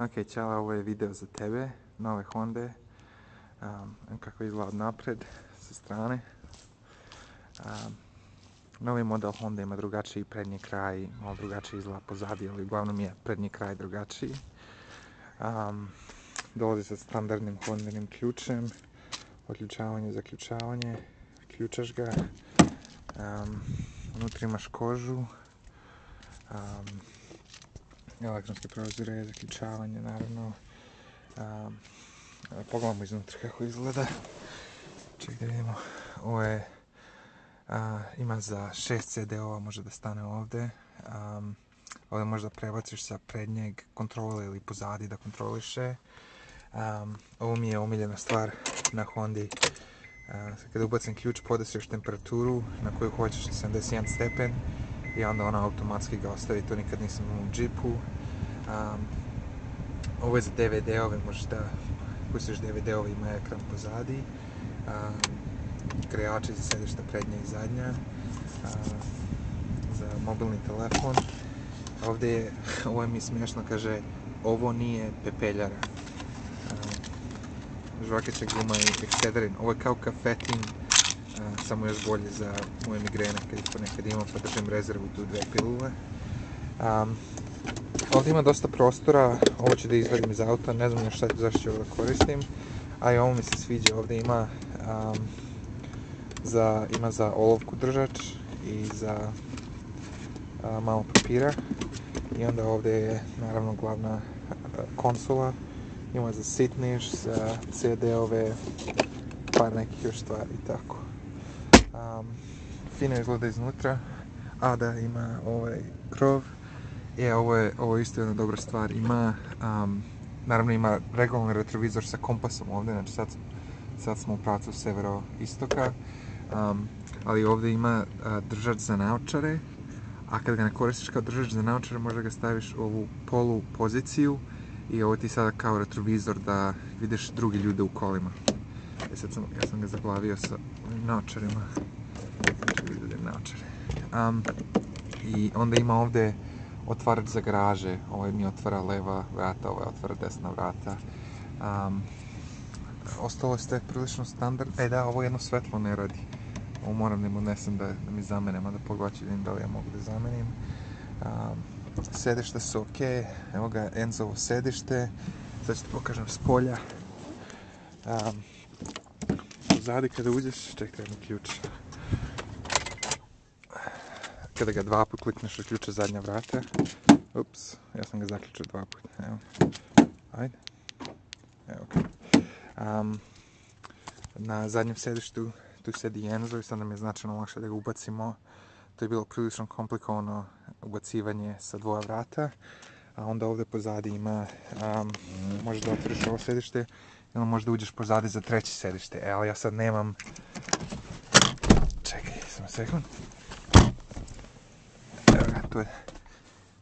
Ok, čala, ovo je video za tebe, nove Honde. Kako izgleda od napred, sa strane. Novi model Honda ima drugačiji prednji kraj, malo drugačiji izgleda pozadi, ali uglavnom je prednji kraj drugačiji. Dolazi sa standardnim Hondinim ključem, otključavanje, zaključavanje, ključaš ga. Unutra imaš kožu, elektronske prozore, zaključavanje naravno. Pogledamo iznutra kako izgleda. Ček da vidimo. Ovo je, ima za 6 CD-ova, može da stane ovdje. Ovdje možda prebaciš sa prednjeg kontrole ili pozadi da kontroliše. Ovo mi je omiljena stvar na Hondi. Kada ubacim ključ, podesiš temperaturu na koju hoćeš, 71 stepen, i onda ona automatski ga ostavi. To nikad nisam imao u džipu. Ovo je za DVD-ove, možeš da pustiš DVD-ove, ima ekran pozadi. Grejači za sedišta prednja i zadnja. Za mobilni telefon. Ovo je mi smiješno, kaže, ovo nije pepeljara. Žvakeća guma i ekstederin. Ovo je kao kafetin, samo još bolje za moje migrene kad ih ponekad imam, pa držim rezervu tu 2 pilule. Ovdje ima dosta prostora, ovo ću da izvadim iz auta, ne znam još zašto ću ovo da koristim. A i ovo mi se sviđa, ovdje ima za olovku držač i za malo papira. I onda ovdje je naravno glavna konsola. Ima za sitniš, za CD-ove, par nekih još stvari i tako. Fino izgleda iznutra. Da, ima ovaj krov. Ovo je isto jedna dobra stvar. Naravno ima regularni retrovizor sa kompasom ovdje, znači sad smo u pravcu severo-istoka. Ali ovdje ima držač za naočare, a kad ga ne koristiš kao držač za naočare, možda ga staviš u ovu polu poziciju i ovo ti sada kao retrovizor da vidiš drugi ljude u kolima. Ja sam ga zaglavio sa naočarima. I onda ima ovdje otvarač za garaže. Ovaj mi otvara leva vrata, ovaj otvara desna vrata. Ostalo je prilično standard. Da, ovo jedno svetlo ne radi. Ovo moram da im odnesem da mi zamene, mada pogledat ću vidim da li ja mogu da zamenim. Sedišta su ok, evo ga Enzovo sedište. Sad ću ti pokažem s polja. Pozadi kada uđeš, čekaj jedno ključ. Kada ga 2 put klikneš, uključe zadnja vrata. Ups, ja sam ga zaključio 2 put. Evo. Ajde. Evo ga. Na zadnjem sedištu tu sedi Enzo i sad nam je značajno lakše da ga ubacimo. To je bilo prilično komplikovano ubacivanje sa 2 vrata. A onda ovdje pozadi ima, možeš da otvoriš ovo sedište ili možeš da uđeš pozadi za 3. sedište. Ali ja sad nemam... Čekaj, samo sekund. Evo ga,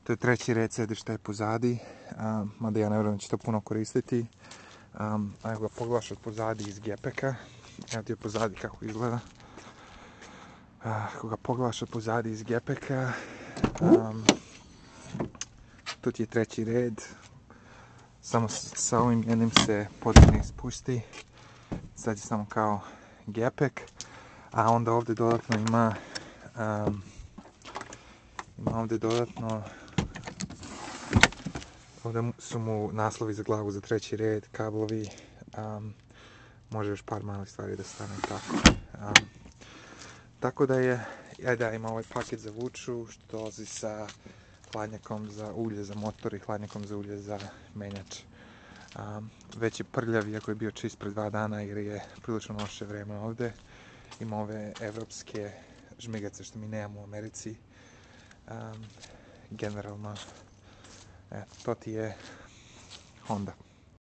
to je 3. red sedišta je pozadi, mada ja ne vjerujem da ću to puno koristiti. Evo ga, pogledaš od pozadi iz gepeka. Evo ti je pozadi kako izgleda. Ako ga pogledaš od pozadi iz gepeka, tu ti je 3. red. Samo sa ovim jednim se podrednik spusti. Sad je samo kao gepek. A onda ovdje dodatno ima ovdje dodatno, ovdje su mu naslovi za glavu za 3. red, kablovi, može još par malih stvari da stane tako. Tako da je, ima ovaj paket za vuču što dolazi sa hladnjakom za ulje za motor i hladnjakom za ulje za menjač. Već je prljav, iako je bio čist pre 2 dana jer je prilično loše vreme ovdje. Ima ove evropske žmigace što mi nemamo u Americi. Generalno, to ti je Honda.